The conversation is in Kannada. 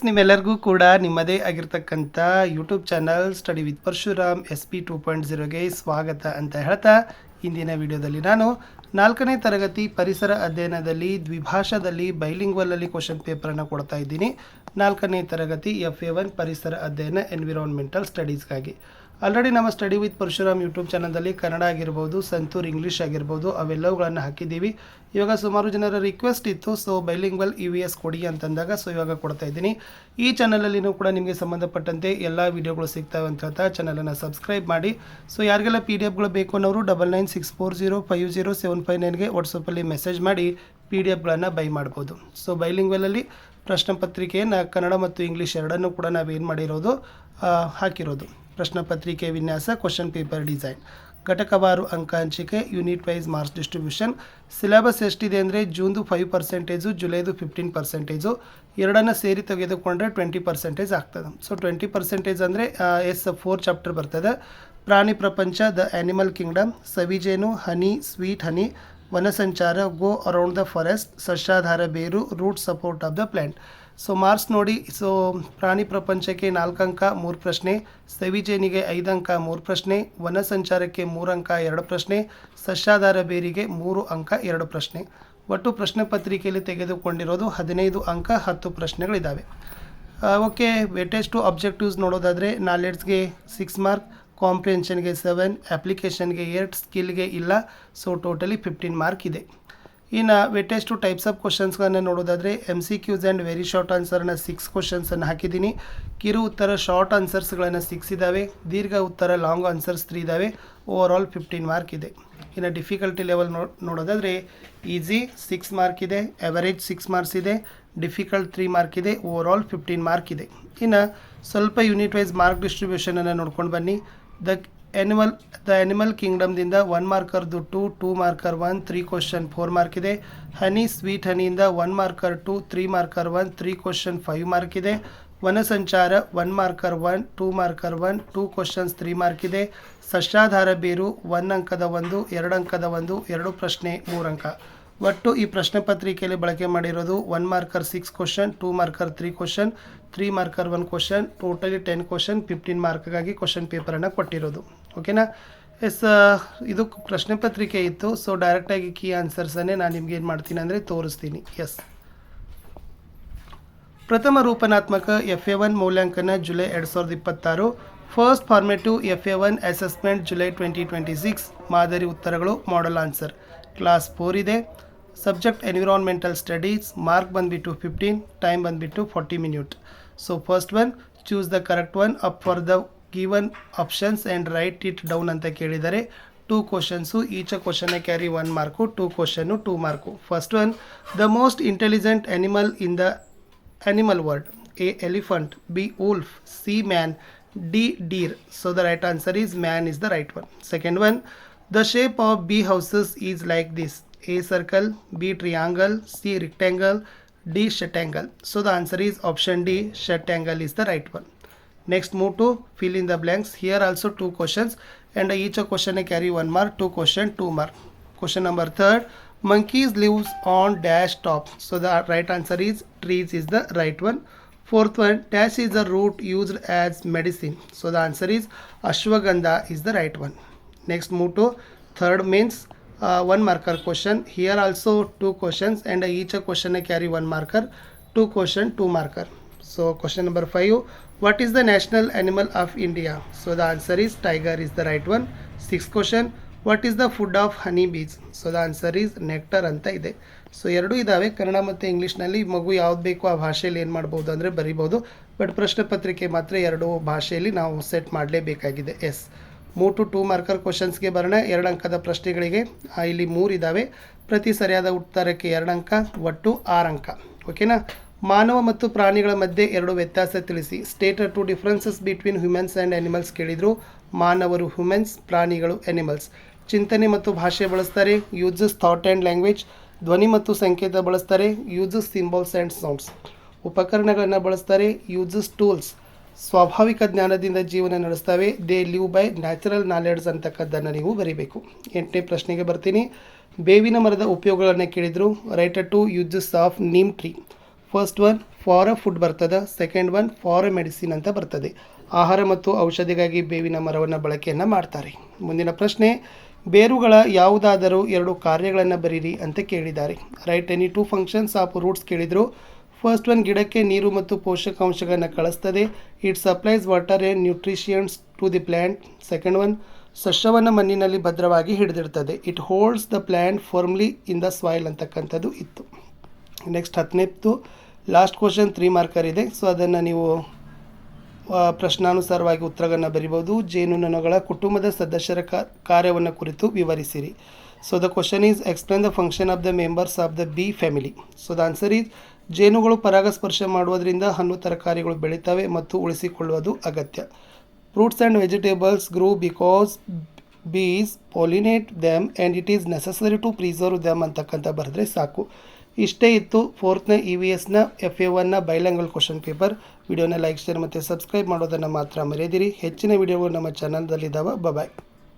ನಿಮ್ಮೆಲ್ಲರಿಗೂ ಕೂಡ ನಿಮ್ಮದೇ ಆಗಿರ್ತಕ್ಕಂಥ YouTube channel study with Parashuram SP 2.0ಗೆ ಸ್ವಾಗತ ಅಂತ ಹೇಳ್ತಾ ಇಂದಿನ ವಿಡಿಯೋದಲ್ಲಿ ನಾನು 4ನೇ ತರಗತಿ ಪರಿಸರ ಅಧ್ಯಯನದಲ್ಲಿ ದ್ವಿಭಾಷಾದಲ್ಲಿ ಬೈಲಿಂಗ್ವಲಲ್ಲಿ ಕ್ವಶನ್ ಪೇಪರನ್ನು ಕೊಡ್ತಾ ಇದ್ದೀನಿ. 4ನೇ ತರಗತಿ FA1 ಪರಿಸರ ಅಧ್ಯಯನ ಎನ್ವಿರಾನ್ಮೆಂಟಲ್ ಸ್ಟಡೀಸ್ಗಾಗಿ. ಆಲ್ರೆಡಿ ನಮ್ಮ ಸ್ಟಡಿ ವಿತ್ ಪರಶುರಾಮ್ ಯೂಟ್ಯೂಬ್ ಚಾನಲ್ನಲ್ಲಿ ಕನ್ನಡ ಆಗಿರ್ಬೋದು, ಸಂತೂರ್ ಇಂಗ್ಲೀಷ್ ಆಗಿರ್ಬೋದು, ಅವೆಲ್ಲವುಗಳನ್ನು ಹಾಕಿದ್ದೀವಿ. ಇವಾಗ ಸುಮಾರು ಜನರ ರಿಕ್ವೆಸ್ಟ್ ಇತ್ತು, ಸೊ ಬೈಲಿಂಗ್ವಲ್ EVS ಕೊಡಿ ಅಂತಂದಾಗ ಸೊ ಇವಾಗ ಕೊಡ್ತಾ ಇದ್ದೀನಿ. ಈ ಚಾನಲಲ್ಲಿನೂ ಕೂಡ ನಿಮಗೆ ಸಂಬಂಧಪಟ್ಟಂತೆ ಎಲ್ಲ ವೀಡಿಯೋಗಳು ಸಿಗ್ತವೆ ಅಂತ ಹೇಳ್ತಾ ಚಾನಲನ್ನು ಸಬ್ಸ್ಕ್ರೈಬ್ ಮಾಡಿ. ಸೊ ಯಾರಿಗೆಲ್ಲ PDFಗಳು ಬೇಕು ಅನ್ನೋರು 9964050759ಗೆ ವಾಟ್ಸಪ್ಪಲ್ಲಿ ಮೆಸೇಜ್ ಮಾಡಿ PDFಗಳನ್ನು ಬೈ ಮಾಡ್ಬೋದು. ಸೊ ಬೈಲಿಂಗ್ವಲಲ್ಲಿ ಪ್ರಶ್ನೆ ಪತ್ರಿಕೆಯನ್ನು ಕನ್ನಡ ಮತ್ತು ಇಂಗ್ಲೀಷ್ ಎರಡನ್ನೂ ಕೂಡ ನಾವೇನು ಮಾಡಿರೋದು ಹಾಕಿರೋದು. ಪ್ರಶ್ನೆ ಪತ್ರಿಕೆ ವಿನ್ಯಾಸ, ಕ್ವಶನ್ ಪೇಪರ್ ಡಿಸೈನ್, ಘಟಕವಾರು ಅಂಕ ಹಂಚಿಕೆ, unit wise marks distribution. Syllabus ಎಷ್ಟಿದೆ ಅಂದರೆ ಜೂನ್ದು 5%, ಜುಲೈದು 15%, ಎರಡನ್ನು ಸೇರಿ ತೆಗೆದುಕೊಂಡ್ರೆ 20% ಆಗ್ತದೆ. ಸೊ 20% ಅಂದರೆ 4 ಚಾಪ್ಟರ್ ಬರ್ತದೆ. ಪ್ರಾಣಿ ಪ್ರಪಂಚ, ದ ಆ್ಯನಿಮಲ್ ಕಿಂಗ್ಡಮ್, ಸವಿಜೇನು, ಹನಿ, ಸ್ವೀಟ್ ಹನಿ, ವನಸಂಚಾರ, ಗೋ ಅರೌಂಡ್ ದ ಫಾರೆಸ್ಟ್, ಸಸ್ಯಾಧಾರ ಬೇರು, root support of the plant. So marks ನೋಡಿ. ಸೊ ಪ್ರಾಣಿ ಪ್ರಪಂಚಕ್ಕೆ 4 ಅಂಕ 3 ಪ್ರಶ್ನೆ, ಸವಿಜೇನಿಗೆ 5 ಅಂಕ 3 ಪ್ರಶ್ನೆ, ವನಸಂಚಾರಕ್ಕೆ 3 ಅಂಕ 2 ಪ್ರಶ್ನೆ, ಸಸ್ಯಾಧಾರ ಬೇರಿಗೆ 3 ಅಂಕ 2 ಪ್ರಶ್ನೆ. ಒಟ್ಟು ಪ್ರಶ್ನೆ ಪತ್ರಿಕೆಯಲ್ಲಿ ತೆಗೆದುಕೊಂಡಿರೋದು 15 ಅಂಕ 10 ಪ್ರಶ್ನೆಗಳಿದ್ದಾವೆ. ಓಕೆ, ವೇಟೇಜ್ ಟು ಅಬ್ಜೆಕ್ಟಿವ್ಸ್ ನೋಡೋದಾದರೆ ನಾಲೆಡ್ಜ್ಗೆ 6 ಮಾರ್ಕ್, ಕಾಂಪ್ರಿಹೆನ್ಷನ್ಗೆ 7, ಅಪ್ಲಿಕೇಶನ್ಗೆ 8, ಸ್ಕಿಲ್ಗೆ ಇಲ್ಲ. ಸೊ ಟೋಟಲಿ 15 ಮಾರ್ಕ್ ಇದೆ. ಇನ್ನು ವೇಟೇಜ್ ಟು ಟೈಪ್ಸ್ ಆಫ್ ಕ್ವಶನ್ಸ್ಗಳನ್ನು ನೋಡೋದಾದರೆ MCQs ಆ್ಯಂಡ್ ವೆರಿ ಶಾರ್ಟ್ ಆನ್ಸರ್ನ 6 ಕ್ವಶನ್ಸನ್ನು ಹಾಕಿದ್ದೀನಿ. ಕಿರು ಉತ್ತರ ಶಾರ್ಟ್ ಆನ್ಸರ್ಸ್ಗಳನ್ನು 6 ಇದ್ದಾವೆ, ದೀರ್ಘ ಉತ್ತರ ಲಾಂಗ್ ಆನ್ಸರ್ಸ್ 3 ಇದ್ದಾವೆ. ಓವರಾಲ್ 15 ಮಾರ್ಕ್ ಇದೆ. ಇನ್ನು ಡಿಫಿಕಲ್ಟಿ ಲೆವೆಲ್ ನೋಡೋದಾದರೆ ಈಸಿ 6 ಮಾರ್ಕ್ ಇದೆ, ಎವರೇಜ್ 6 ಮಾರ್ಕ್ಸ್ ಇದೆ, ಡಿಫಿಕಲ್ಟ್ 3 ಮಾರ್ಕ್ ಇದೆ, ಓವರಾಲ್ 15 ಮಾರ್ಕ್ ಇದೆ. ಇನ್ನು ಸ್ವಲ್ಪ ಯೂನಿಟ್ ವೈಸ್ ಮಾರ್ಕ್ ಡಿಸ್ಟ್ರಿಬ್ಯೂಷನನ್ನು ನೋಡ್ಕೊಂಡು ಬನ್ನಿ. ದ ಆ್ಯನಿಮಲ್ ಕಿಂಗ್ಡಮ್ದಿಂದ 1 ಮಾರ್ಕರ್ದು 2 ಮಾರ್ಕರ್ 1, 3 ಕ್ವಶನ್ 4 ಮಾರ್ಕ್ ಇದೆ. ಹನಿ ಸ್ವೀಟ್ ಹನಿಯಿಂದ 1 ಮಾರ್ಕರ್ 2, 3 ಮಾರ್ಕರ್ 1, 3 ಕ್ವಶನ್ 5 ಮಾರ್ಕ್ ಇದೆ. ವನಸಂಚಾರ 1 ಮಾರ್ಕರ್ 1, 2 ಮಾರ್ಕರ್ 1, 2 ಕ್ವಶನ್ಸ್ 3 ಮಾರ್ಕ್ ಇದೆ. ಸಸ್ಯಾಧಾರ ಬೇರು 1 ಅಂಕದ 1, 2 ಅಂಕದ 1, 2 ಪ್ರಶ್ನೆ 3 ಅಂಕ. ಒಟ್ಟು ಈ ಪ್ರಶ್ನೆ ಪತ್ರಿಕೆಯಲ್ಲಿ ಬಳಕೆ ಮಾಡಿರೋದು 1 marker 6 question, 2 marker 3 question, 3 marker 1 question, totally 10 question, 15 ಮಾರ್ಕ್ಗಾಗಿ ಕ್ವಶನ್ ಪೇಪರನ್ನು ಕೊಟ್ಟಿರೋದು. ಓಕೆನಾ? ಎಸ್, ಇದು ಪ್ರಶ್ನೆ ಪತ್ರಿಕೆ ಇತ್ತು. ಸೊ ಡೈರೆಕ್ಟಾಗಿ ಕೀ ಆನ್ಸರ್ಸನ್ನೇ ನಾನು ನಿಮ್ಗೆ ಏನು ಮಾಡ್ತೀನಿ ಅಂದರೆ ತೋರಿಸ್ತೀನಿ. ಎಸ್, ಪ್ರಥಮ ರೂಪನಾತ್ಮಕ FA1 ಮೌಲ್ಯಾಂಕನ July 2026, first formative FA1 assessment July 2026, ಮಾದರಿ ಉತ್ತರಗಳು ಮಾಡಲ್ ಆನ್ಸರ್. ಕ್ಲಾಸ್ 4 ಇದೆ. ಸಬ್ಜೆಕ್ಟ್ ಎನ್ವಿರಾನ್ಮೆಂಟಲ್ ಸ್ಟಡೀಸ್, ಮಾರ್ಕ್ ಬಂದುಬಿಟ್ಟು 15, ಟೈಮ್ ಬಂದುಬಿಟ್ಟು 40 minute. So first one, choose the correct one up for the given options and write it down ಅಂತ ಕೇಳಿದ್ದಾರೆ. 2 ಕ್ವಶನ್ಸು, ಈಚ್ ಕ್ವಶನ್ನೇ carry 1 mark, 2 question 2 mark. First one, the most intelligent animal in the animal world. A, elephant, B, wolf, C, man, D, deer. So the right answer is man is the right one. Second one, the shape of bee houses is like this. A, circle, B, triangle, C, rectangle, D, rectangle. So the answer is option D, rectangle is the right one. Next, move to fill in the blanks. Here also 2 questions and each question carry 1 mark, 2 question 2 mark. Question number 3, monkeys lives on dash top. So the right answer is trees is the right one. Fourth one, dash is the root used as medicine. So the answer is ashwagandha is the right one. Next, move to third means 1 marker question. Here also 2 questions and each question carry 1 marker, 2 question 2 marker. So question number 5, what is the national animal of India? So the answer is tiger is the right one. Sixth question, what is the food of honey bees? So the answer is nectar ಅಂತ ಇದೆ. ಸೊ ಎರಡೂ ಇದ್ದಾವೆ, ಕನ್ನಡ ಮತ್ತು ಇಂಗ್ಲೀಷ್ನಲ್ಲಿ. ಮಗು ಯಾವ್ದು ಬೇಕೋ ಆ ಭಾಷೆಯಲ್ಲಿ ಏನು ಮಾಡ್ಬೋದು ಅಂದರೆ ಬರಿಬೋದು. ಬಟ್ ಪ್ರಶ್ನೆ ಪತ್ರಿಕೆ ಮಾತ್ರ 2 ಭಾಷೆಯಲ್ಲಿ ನಾವು ಸೆಟ್ ಮಾಡಲೇಬೇಕಾಗಿದೆ. ಎಸ್, 3 to 2 ಮಾರ್ಕರ್ ಕ್ವಶನ್ಸ್ಗೆ ಬರೋಣ. 2 ಅಂಕದ ಪ್ರಶ್ನೆಗಳಿಗೆ ಇಲ್ಲಿ 3 ಇದ್ದಾವೆ. ಪ್ರತಿ ಸರಿಯಾದ ಉತ್ತರಕ್ಕೆ 2 ಅಂಕ, ಒಟ್ಟು 6 ಅಂಕ. ಓಕೆನಾ? ಮಾನವ ಮತ್ತು ಪ್ರಾಣಿಗಳ ಮಧ್ಯೆ 2 ವ್ಯತ್ಯಾಸ ತಿಳಿಸಿ. State 2 differences between humans and animals ಕೇಳಿದರು. ಮಾನವರು ಹ್ಯೂಮನ್ಸ್, ಪ್ರಾಣಿಗಳು ಅನಿಮಲ್ಸ್. ಚಿಂತನೆ ಮತ್ತು ಭಾಷೆ ಬಳಸ್ತಾರೆ. Uses thought and language. ಧ್ವನಿ ಮತ್ತು ಸಂಕೇತ ಬಳಸ್ತಾರೆ. Uses symbols and sounds. ಉಪಕರಣಗಳನ್ನು ಬಳಸ್ತಾರೆ. Uses tools. ಸ್ವಾಭಾವಿಕ ಜ್ಞಾನದಿಂದ ಜೀವನ ನಡೆಸ್ತವೆ. They live by natural knowledge ಅಂತಕ್ಕದ್ದನ್ನು ನೀವು ಬರೀಬೇಕು. 8ನೇ ಪ್ರಶ್ನೆಗೆ ಬರ್ತೀನಿ. ಬೇವಿನ ಮರದ ಉಪಯೋಗಗಳನ್ನು ಕೇಳಿದರು. Write 2 uses of neem tree. First one for a food ಬರ್ತದೆ, second one for A medicine ಅಂತ ಬರ್ತದೆ. ಆಹಾರ ಮತ್ತು ಔಷಧಿಗಾಗಿ ಬೇವಿನ ಮರವನ್ನು ಬಳಕೆಯನ್ನು ಮಾಡ್ತಾರೆ. ಮುಂದಿನ ಪ್ರಶ್ನೆ, ಬೇರುಗಳ ಯಾವುದಾದರೂ 2 ಕಾರ್ಯಗಳನ್ನು ಬರೀರಿ ಅಂತ ಕೇಳಿದ್ದಾರೆ. Write any 2 functions of roots ಕೇಳಿದರು. ಫಸ್ಟ್ ಒನ್, ಗಿಡಕ್ಕೆ ನೀರು ಮತ್ತು ಪೋಷಕಾಂಶಗಳನ್ನು ಕಳಿಸ್ತದೆ. It supplies water and nutritions to the plant. Second one, ಸಸ್ಯವನ್ನು ಮಣ್ಣಿನಲ್ಲಿ ಭದ್ರವಾಗಿ ಹಿಡಿದಿರ್ತದೆ. It holds the plant firmly in the soil ಅಂತಕ್ಕಂಥದ್ದು ಇತ್ತು. ನೆಕ್ಸ್ಟ್ 10ನೇದು ಲಾಸ್ಟ್ ಕ್ವಶನ್ 3 ಮಾರ್ಕರ್ ಇದೆ. ಸೊ ಅದನ್ನು ನೀವು ಪ್ರಶ್ನಾನುಸಾರವಾಗಿ ಉತ್ತರಗಳನ್ನು ಬರಿಬೋದು. ಜೇನುನೊಣಗಳ ಕುಟುಂಬದ ಸದಸ್ಯರ ಕಾರ್ಯವನ್ನು ಕುರಿತು ವಿವರಿಸಿರಿ. So the question is explain the function of the members of the bee family. So the answer is ಜೇನುಗಳು ಪರಾಗಸ್ಪರ್ಶ ಮಾಡುವುದರಿಂದ ಹಣ್ಣು ತರಕಾರಿಗಳು ಬೆಳೀತವೆ ಮತ್ತು ಉಳಿಸಿಕೊಳ್ಳುವುದು ಅಗತ್ಯ. Fruits and vegetables grow because bees pollinate them and it is necessary to preserve them ಅಂತಕ್ಕಂಥ ಬರೆದ್ರೆ ಸಾಕು. ಇಷ್ಟೇ ಇತ್ತು 4ನೇ EVSನ FA1ನ ಬೈಲ್ಯಾಂಗ್ವಲ್ ಕ್ವಶನ್ ಪೇಪರ್. ವಿಡಿಯೋನ ಲೈಕ್, ಶೇರ್ ಮತ್ತು ಸಬ್ಸ್ಕ್ರೈಬ್ ಮಾಡೋದನ್ನು ಮಾತ್ರ ಮರೆಯದಿರಿ. ಹೆಚ್ಚಿನ ವಿಡಿಯೋಗಳು ನಮ್ಮ ಚಾನಲ್ದಲ್ಲಿದ್ದಾವೆ. ಬಾಯ್.